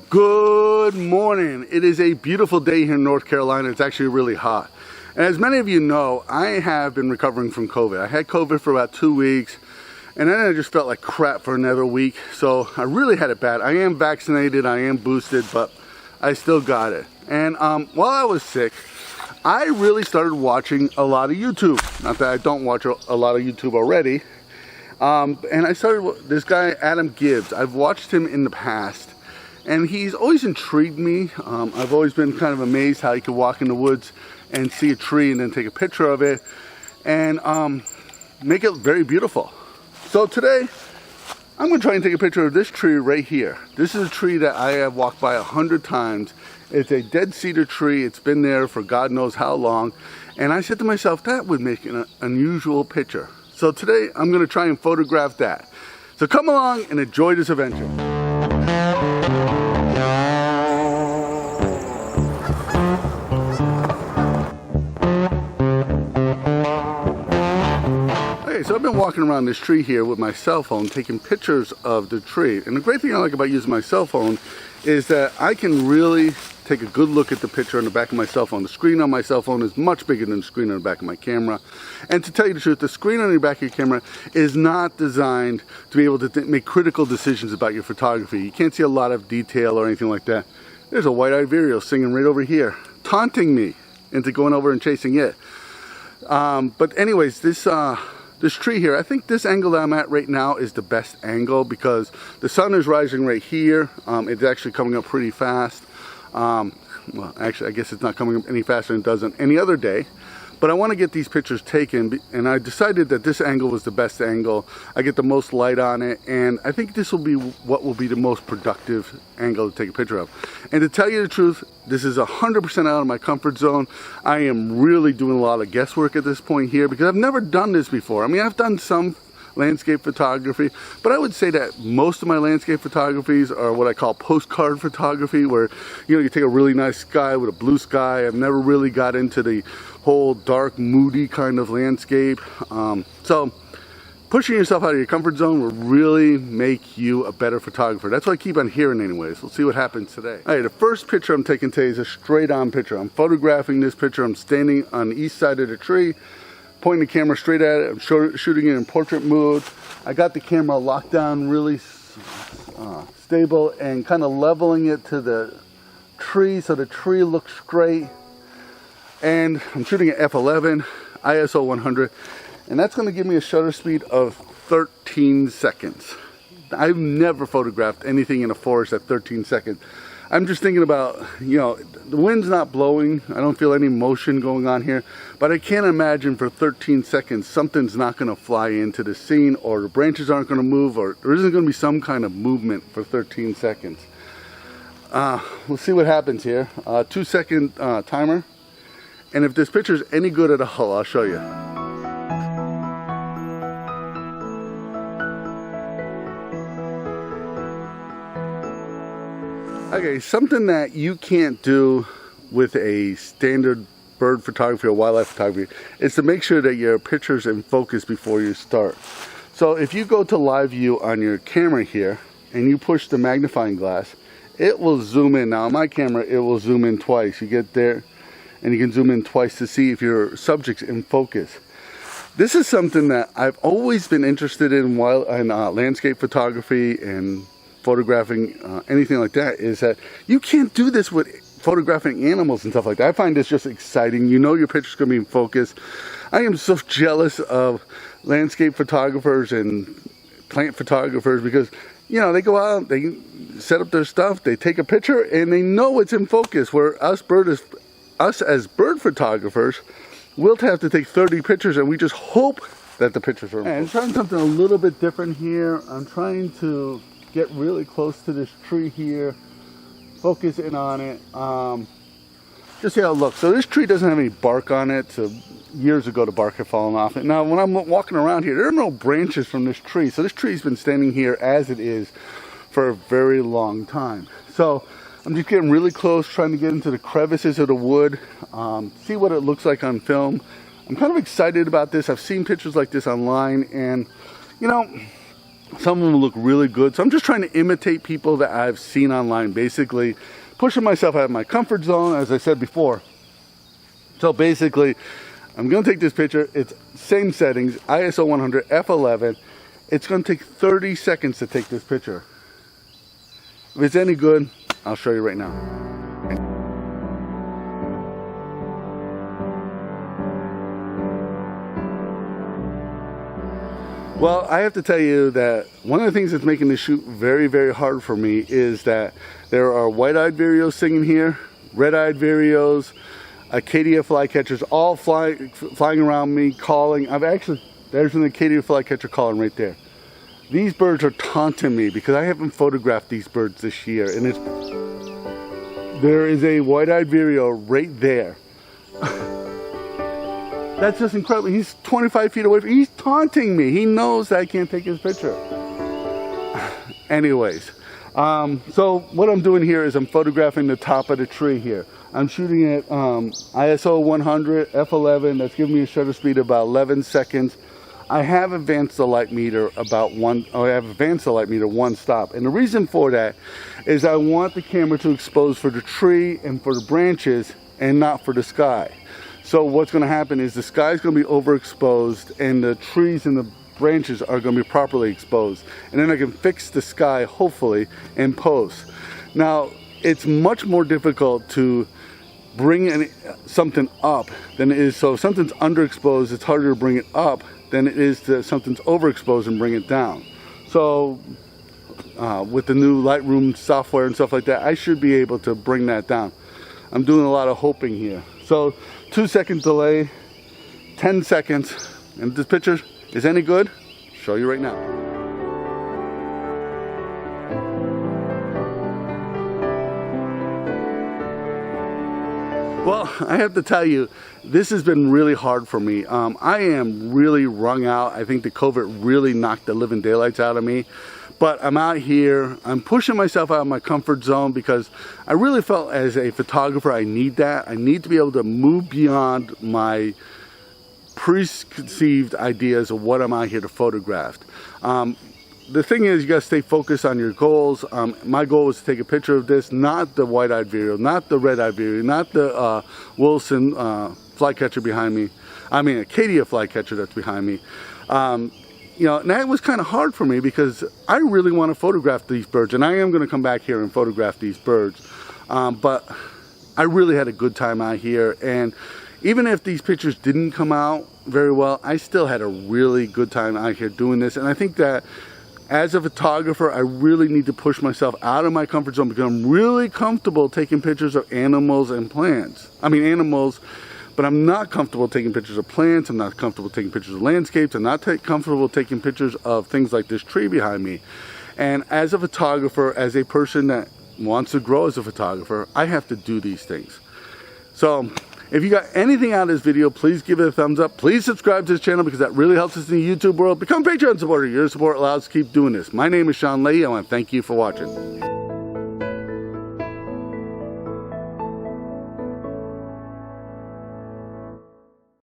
Good morning. It is a beautiful day here in North Carolina. It's actually really hot. And as many of you know, I have been recovering from COVID. I had COVID for about 2 weeks, and then I just felt like crap for another week. So I really had it bad. I am vaccinated, I am boosted, but I still got it. And while I was sick, I really started watching a lot of YouTube. Not that I don't watch a lot of YouTube already. And I started, this guy, Adam Gibbs, I've watched him in the past. And he's always intrigued me. I've always been kind of amazed how he could walk in the woods and see a tree and then take a picture of it and make it very beautiful. So today, I'm gonna try and take a picture of this tree right here. This is a tree that I have walked by 100 times. It's a dead cedar tree. It's been there for God knows how long. And I said to myself, that would make an unusual picture. So today, I'm gonna try and photograph that. So come along and enjoy this adventure. So I've been walking around this tree here with my cell phone taking pictures of the tree, and the great thing I like about using my cell phone is that I can really take a good look at the picture on the back of my cell phone. The screen on my cell phone is much bigger than the screen on the back of my camera, and to tell you the truth, the screen on the back of your camera is not designed to be able to make critical decisions about your photography. You can't see a lot of detail or anything like that. There's a white-eyed vireo singing right over here, taunting me into going over and chasing it. But anyways, this tree here, I think this angle that I'm at right now is the best angle because the sun is rising right here. It's actually coming up pretty fast. Well, actually, I guess it's not coming up any faster than it does on any other day. But I want to get these pictures taken, and I decided that this angle was the best angle. I get the most light on it, and I think this will be what will be the most productive angle to take a picture of. And to tell you the truth, this is 100% out of my comfort zone. I am really doing a lot of guesswork at this point here because I've never done this before. I mean, I've done some landscape photography, but I would say that most of my landscape photographies are what I call postcard photography, where you take a really nice sky with a blue sky. I've never really got into the whole dark, moody kind of landscape. So pushing yourself out of your comfort zone will really make you a better photographer. That's what I keep on hearing anyways. We'll see what happens today. All right, the first picture I'm taking today is a straight on picture. I'm photographing this picture. I'm standing on the east side of the tree, pointing the camera straight at it. I'm shooting it in portrait mode. I got the camera locked down really stable and kind of leveling it to the tree so the tree looks straight. And I'm shooting at f11, ISO 100, and that's going to give me a shutter speed of 13 seconds. I've never photographed anything in a forest at 13 seconds. I'm just thinking about, the wind's not blowing. I don't feel any motion going on here, but I can't imagine for 13 seconds something's not going to fly into the scene, or the branches aren't going to move, or there isn't going to be some kind of movement for 13 seconds. We'll see what happens here. 2-second timer. And if this picture is any good at all, I'll show you. Okay, something that you can't do with a standard bird photography or wildlife photography is to make sure that your picture's in focus before you start. So if you go to live view on your camera here and you push the magnifying glass, it will zoom in. Now on my camera, it will zoom in twice. You get there and you can zoom in twice to see if your subject's in focus. This is something that I've always been interested in landscape photography and photographing anything like that, is that you can't do this with photographing animals and stuff like that. I find this just exciting. Your picture's gonna be in focus. I am so jealous of landscape photographers and plant photographers because they go out, they set up their stuff, they take a picture, and they know it's in focus, where us as bird photographers, we'll have to take 30 pictures and we just hope that the pictures are in focus. I'm trying something a little bit different here. I'm trying to get really close to this tree here, focus in on it, just see how it looks. So this tree doesn't have any bark on it, so years ago the bark had fallen off it. Now when I'm walking around here, there are no branches from this tree, so this tree's been standing here as it is for a very long time. So I'm just getting really close, trying to get into the crevices of the wood, see what it looks like on film. I'm kind of excited about this. I've seen pictures like this online, and Some of them look really good. So I'm just trying to imitate people that I've seen online, basically pushing myself out of my comfort zone, as I said before. So basically, I'm going to take this picture. It's same settings, ISO 100, f11. It's going to take 30 seconds to take this picture. If it's any good, I'll show you right now. Well, I have to tell you that one of the things that's making this shoot very, very hard for me is that there are white-eyed vireos singing here, red-eyed vireos, Acadia flycatchers all flying around me, calling. There's an Acadia flycatcher calling right there. These birds are taunting me because I haven't photographed these birds this year, and there is a white-eyed vireo right there. That's just incredible. He's 25 feet away from me. He's taunting me. He knows that I can't take his picture. Anyways, so what I'm doing here is I'm photographing the top of the tree here. I'm shooting at ISO 100, f11. That's giving me a shutter speed of about 11 seconds. I have advanced the light meter one stop. And the reason for that is I want the camera to expose for the tree and for the branches and not for the sky. So what's going to happen is the sky is going to be overexposed and the trees and the branches are going to be properly exposed. And then I can fix the sky, hopefully, in post. Now, it's much more difficult to bring something up than it is. So if something's underexposed, it's harder to bring it up than it is to something's overexposed and bring it down. So with the new Lightroom software and stuff like that, I should be able to bring that down. I'm doing a lot of hoping here. So 2-second delay, 10 seconds, and if this picture is any good, I'll show you right now. Well, I have to tell you, this has been really hard for me. I am really wrung out. I think the COVID really knocked the living daylights out of me. But I'm out here, I'm pushing myself out of my comfort zone because I really felt as a photographer I need that. I need to be able to move beyond my preconceived ideas of what I'm out here to photograph. The thing is, you gotta stay focused on your goals. My goal was to take a picture of this, not the white-eyed vireo, not the red-eyed vireo, not the Wilson flycatcher behind me. I mean, Acadia flycatcher that's behind me. You know, and that was kind of hard for me because I really want to photograph these birds, and I am going to come back here and photograph these birds. But I really had a good time out here, and even if these pictures didn't come out very well, I still had a really good time out here doing this. And I think that as a photographer, I really need to push myself out of my comfort zone because I'm really comfortable taking pictures of animals and plants. I mean, animals. But I'm not comfortable taking pictures of plants. I'm not comfortable taking pictures of landscapes. I'm not comfortable taking pictures of things like this tree behind me. And as a photographer, as a person that wants to grow as a photographer, I have to do these things. So if you got anything out of this video, please give it a thumbs up. Please subscribe to this channel because that really helps us in the YouTube world. Become a Patreon supporter. Your support allows us to keep doing this. My name is Leahy. I want to thank you for watching.